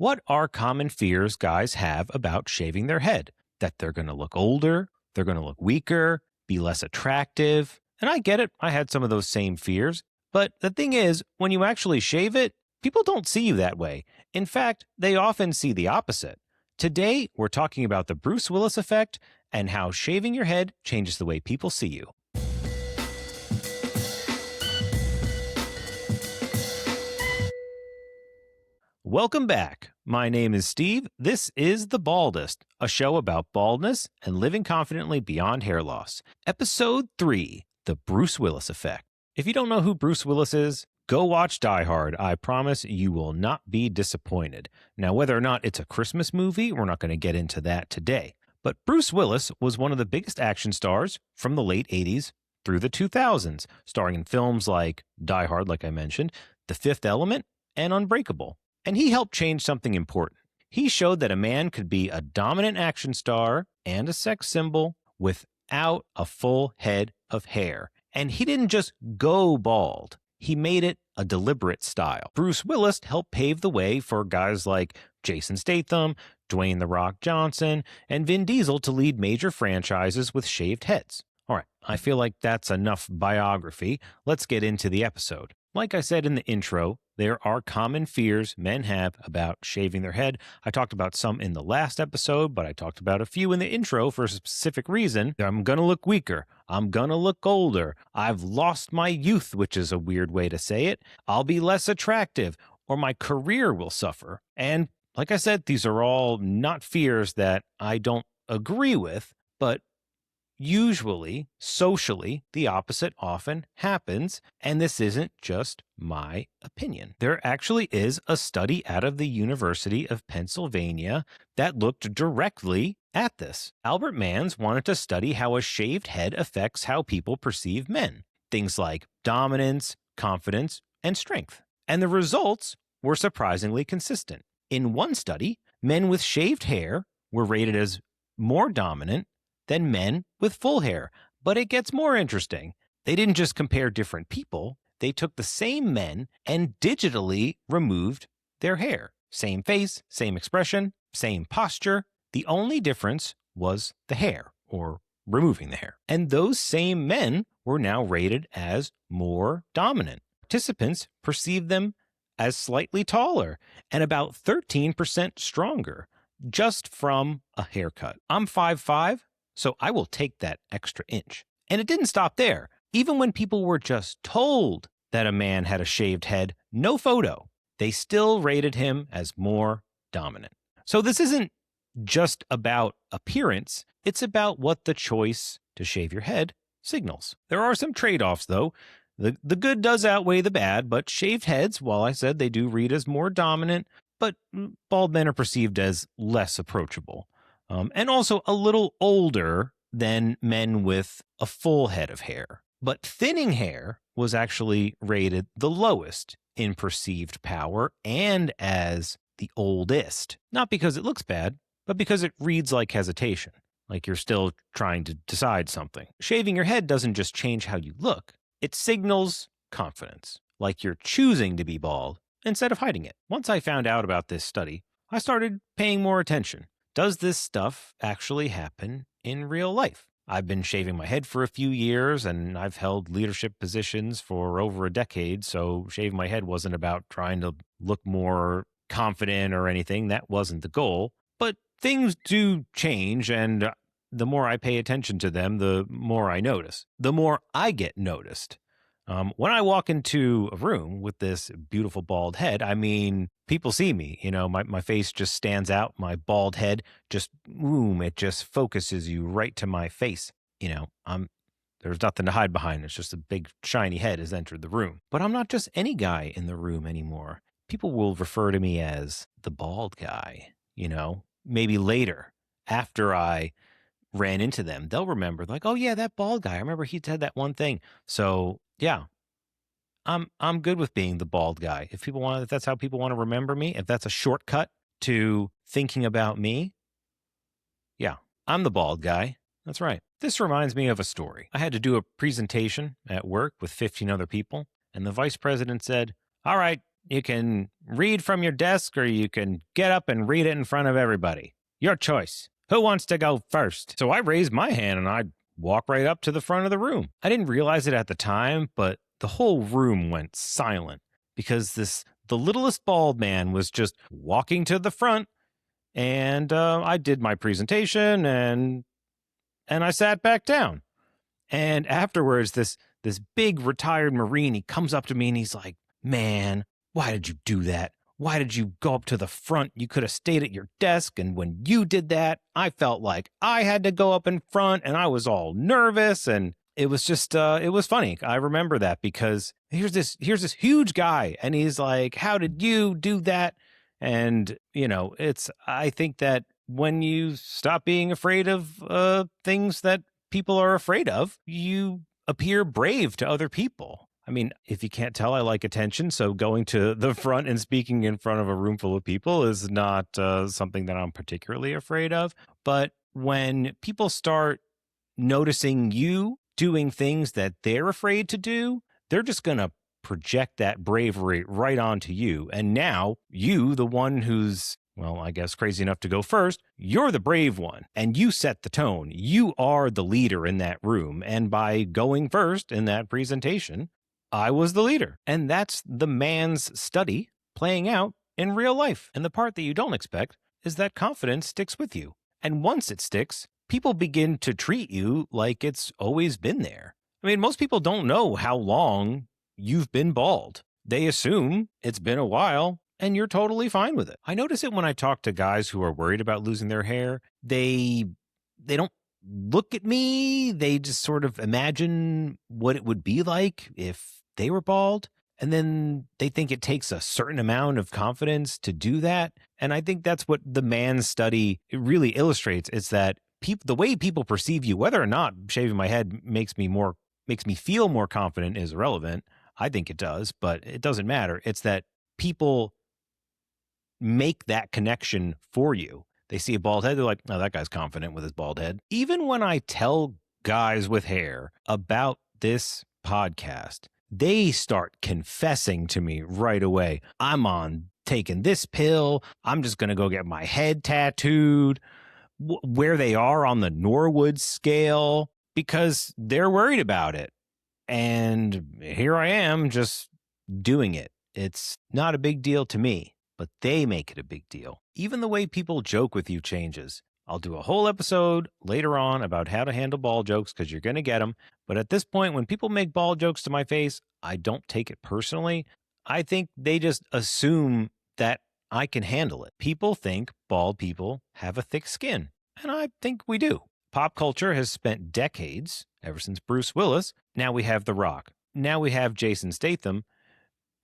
What are common fears guys have about shaving their head? That they're going to look older, they're going to look weaker, be less attractive. And I get it. I had some of those same fears. But the thing is, when you actually shave it, people don't see you that way. In fact, they often see the opposite. Today, we're talking about the Bruce Willis effect and how shaving your head changes the way people see you. Welcome back. My name is Steve. This is The Baldest, a show about baldness and living confidently beyond hair loss. Episode 3, The Bruce Willis Effect. If you don't know who Bruce Willis is, go watch Die Hard. I promise you will not be disappointed. Now, whether or not it's a Christmas movie, we're not going to get into that today. But Bruce Willis was one of the biggest action stars from the late 80s through the 2000s, starring in films like Die Hard, like I mentioned, The Fifth Element, and Unbreakable. And he helped change something important. He showed that a man could be a dominant action star and a sex symbol without a full head of hair. And he didn't just go bald. He made it a deliberate style. Bruce Willis helped pave the way for guys like Jason Statham, Dwayne "The Rock" Johnson, and Vin Diesel to lead major franchises with shaved heads. All right, I feel like that's enough biography. Let's get into the episode. Like I said in the intro, there are common fears men have about shaving their head. I talked about some in the last episode, but I talked about a few in the intro for a specific reason. I'm going to look weaker. I'm going to look older. I've lost my youth, which is a weird way to say it. I'll be less attractive, or my career will suffer. And like I said, these are all not fears that I don't agree with, but usually, socially, the opposite often happens, and this isn't just my opinion. There actually is a study out of the University of Pennsylvania that looked directly at this. Albert Manns wanted to study how a shaved head affects how people perceive men, things like dominance, confidence, and strength. And the results were surprisingly consistent. In one study, men with shaved hair were rated as more dominant than men with full hair. But it gets more interesting. They didn't just compare different people. They took the same men and digitally removed their hair. Same face, same expression, same posture. The only difference was the hair, or removing the hair. And those same men were now rated as more dominant. Participants perceived them as slightly taller and about 13% stronger just from a haircut. I'm 5'5", so I will take that extra inch. And it didn't stop there. Even when people were just told that a man had a shaved head, no photo, they still rated him as more dominant. So this isn't just about appearance. It's about what the choice to shave your head signals. There are some trade-offs, though. The good does outweigh the bad, but shaved heads, while I said they do read as more dominant, but bald men are perceived as less approachable. And also a little older than men with a full head of hair. But thinning hair was actually rated the lowest in perceived power and as the oldest. Not because it looks bad, but because it reads like hesitation, like you're still trying to decide something. Shaving your head doesn't just change how you look. It signals confidence, like you're choosing to be bald instead of hiding it. Once I found out about this study, I started paying more attention. Does this stuff actually happen in real life? I've been shaving my head for a few years, and I've held leadership positions for over a decade, so shaving my head wasn't about trying to look more confident or anything. That wasn't the goal. But things do change, and the more I pay attention to them, the more I notice. The more I get noticed. When I walk into a room with this beautiful bald head, I mean, people see me, my face just stands out. My bald head just, it just focuses you right to my face. There's nothing to hide behind. It's just a big shiny head has entered the room. But I'm not just any guy in the room anymore. People will refer to me as the bald guy, maybe later after I ran into them, they'll remember like, oh yeah, that bald guy. I remember he said that one thing. So yeah, I'm good with being the bald guy. If that's how people want to remember me, if that's a shortcut to thinking about me, yeah, I'm the bald guy. That's right. This reminds me of a story. I had to do a presentation at work with 15 other people, and the vice president said, all right, You can read from your desk or you can get up and read it in front of everybody. Your choice. Who wants to go first? So I raised my hand and I walk right up to the front of the room. I didn't realize it at the time, but the whole room went silent because the littlest bald man was just walking to the front, and I did my presentation and I sat back down. And afterwards, this big retired Marine, he comes up to me and he's like, "Man, why did you do that? Why did you go up to the front? You could have stayed at your desk. And when you did that, I felt like I had to go up in front and I was all nervous." And it was just, it was funny. I remember that because here's this huge guy and he's like, "How did you do that?" And, I think that when you stop being afraid of things that people are afraid of, you appear brave to other people. I mean, if you can't tell, I like attention. So going to the front and speaking in front of a room full of people is not something that I'm particularly afraid of. But when people start noticing you doing things that they're afraid to do, they're just going to project that bravery right onto you. And now you, the one who's, well, I guess crazy enough to go first, you're the brave one and you set the tone. You are the leader in that room. And by going first in that presentation, I was the leader. And that's the man's study playing out in real life. And the part that you don't expect is that confidence sticks with you. And once it sticks, people begin to treat you like it's always been there. I mean, most people don't know how long you've been bald. They assume it's been a while and you're totally fine with it. I notice it when I talk to guys who are worried about losing their hair. They don't look at me. They just sort of imagine what it would be like if they were bald. And then they think it takes a certain amount of confidence to do that. And I think that's what the man study really illustrates. It's that the way people perceive you, whether or not shaving my head makes me feel more confident, is irrelevant. I think it does, but it doesn't matter. It's that people make that connection for you. They see a bald head, they're like, "Oh, that guy's confident with his bald head." Even when I tell guys with hair about this podcast, they start confessing to me right away. "I'm on taking this pill. I'm just going to go get my head tattooed." Where they are on the Norwood scale, because they're worried about it. And here I am just doing it. It's not a big deal to me, but they make it a big deal. Even the way people joke with you changes. I'll do a whole episode later on about how to handle bald jokes because you're going to get them. But at this point, when people make bald jokes to my face, I don't take it personally. I think they just assume that I can handle it. People think bald people have a thick skin, and I think we do. Pop culture has spent decades, ever since Bruce Willis. Now we have The Rock. Now we have Jason Statham.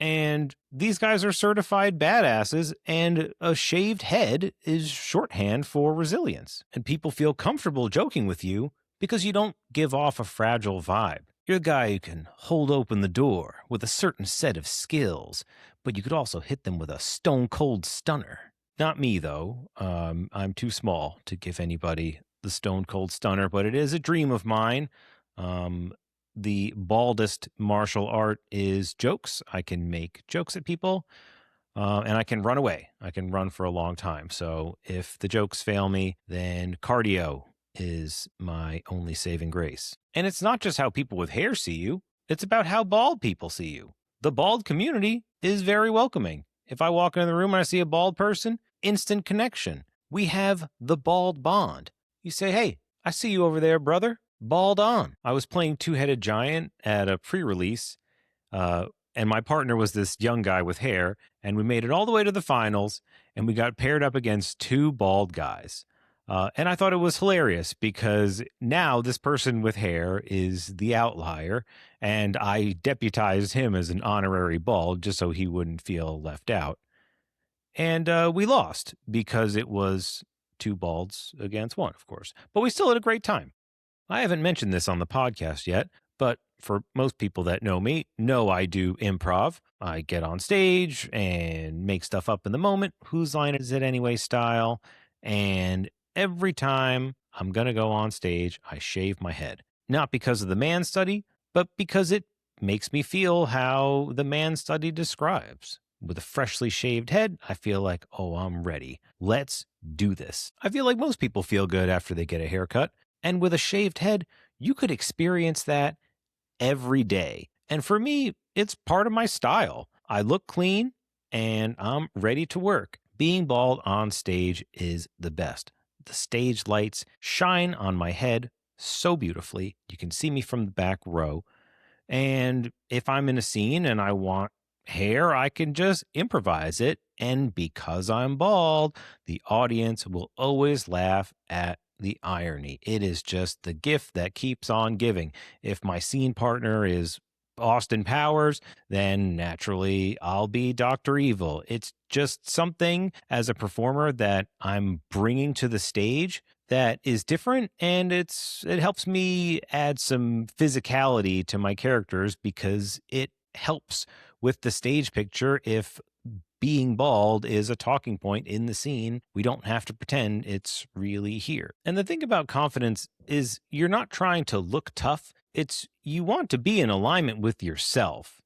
And these guys are certified badasses, and a shaved head is shorthand for resilience. And people feel comfortable joking with you because you don't give off a fragile vibe. You're the guy who can hold open the door with a certain set of skills, but you could also hit them with a stone-cold stunner. Not me, though. I'm too small to give anybody the stone-cold stunner, but it is a dream of mine. The baldest martial art is jokes. I can make jokes at people, and I can run away. I can run for a long time. So if the jokes fail me, then cardio is my only saving grace. And it's not just how people with hair see you. It's about how bald people see you. The bald community is very welcoming. If I walk into the room and I see a bald person, instant connection. We have the bald bond. You say, "Hey, I see you over there, brother. Bald on." I was playing Two-Headed Giant at a pre-release, and my partner was this young guy with hair, and we made it all the way to the finals, and we got paired up against two bald guys. And I thought it was hilarious because now this person with hair is the outlier, and I deputized him as an honorary bald just so he wouldn't feel left out. And we lost because it was two balds against one, of course. But we still had a great time. I haven't mentioned this on the podcast yet, but for most people that know me, know I do improv. I get on stage and make stuff up in the moment. Whose line is it anyway style. And every time I'm going to go on stage, I shave my head. Not because of the man study, but because it makes me feel how the man study describes. With a freshly shaved head, I feel like, oh, I'm ready. Let's do this. I feel like most people feel good after they get a haircut. And with a shaved head, you could experience that every day. And for me, it's part of my style. I look clean and I'm ready to work. Being bald on stage is the best. The stage lights shine on my head so beautifully. You can see me from the back row. And if I'm in a scene and I want hair, I can just improvise it. And because I'm bald, the audience will always laugh at the irony. It is just the gift that keeps on giving. If my scene partner is Austin Powers, then naturally I'll be Dr. Evil. It's just something as a performer that I'm bringing to the stage that is different, and it helps me add some physicality to my characters because it helps with the stage picture. If being bald is a talking point in the scene, we don't have to pretend it's really here. And the thing about confidence is you're not trying to look tough. It's you want to be in alignment with yourself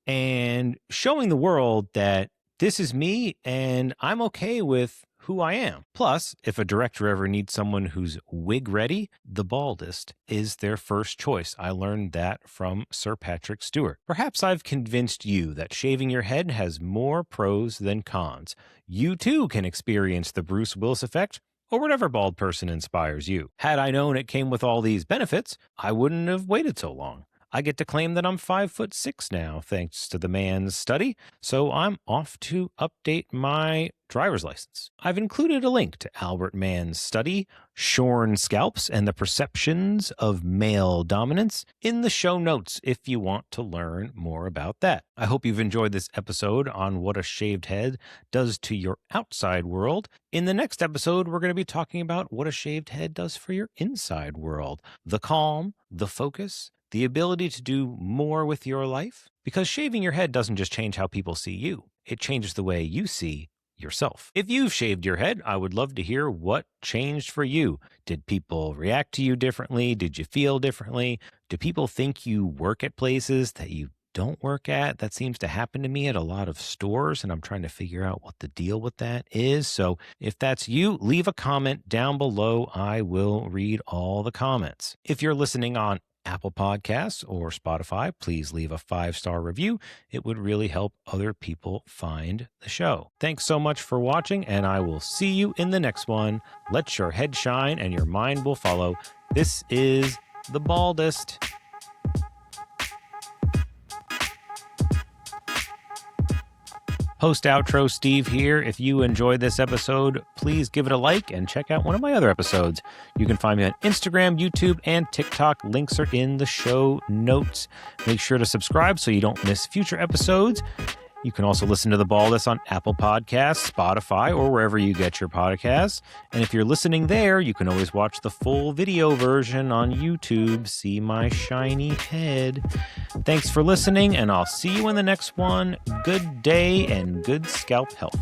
and showing the world that this is me and I'm okay with who I am. Plus, if a director ever needs someone who's wig ready, the Baldest is their first choice. I learned that from Sir Patrick Stewart. Perhaps I've convinced you that shaving your head has more pros than cons. You too can experience the Bruce Willis effect, or whatever bald person inspires you. Had I known it came with all these benefits, I wouldn't have waited so long. I get to claim that I'm 5'6" now, thanks to the man's study, so I'm off to update my driver's license. I've included a link to Albert Mann's study, Shorn Scalps and the Perceptions of Male Dominance, in the show notes if you want to learn more about that. I hope you've enjoyed this episode on what a shaved head does to your outside world. In the next episode, we're going to be talking about what a shaved head does for your inside world. The calm, the focus, the ability to do more with your life. Because shaving your head doesn't just change how people see you, it changes the way you see yourself. If you've shaved your head, I would love to hear what changed for you. Did people react to you differently? Did you feel differently? Do people think you work at places that you don't work at? That seems to happen to me at a lot of stores, and I'm trying to figure out what the deal with that is. So if that's you, leave a comment down below. I will read all the comments. If you're listening on Apple Podcasts or Spotify, please leave a 5-star review. It would really help other people find the show. Thanks so much for watching, and I will see you in the next one. Let your head shine and your mind will follow. This is the Baldest. Post-outro Steve here. If you enjoyed this episode, please give it a like and check out one of my other episodes. You can find me on Instagram, YouTube, and TikTok. Links are in the show notes. Make sure to subscribe so you don't miss future episodes. You can also listen to The Baldest on Apple Podcasts, Spotify, or wherever you get your podcasts. And if you're listening there, you can always watch the full video version on YouTube. See my shiny head. Thanks for listening, and I'll see you in the next one. Good day and good scalp health.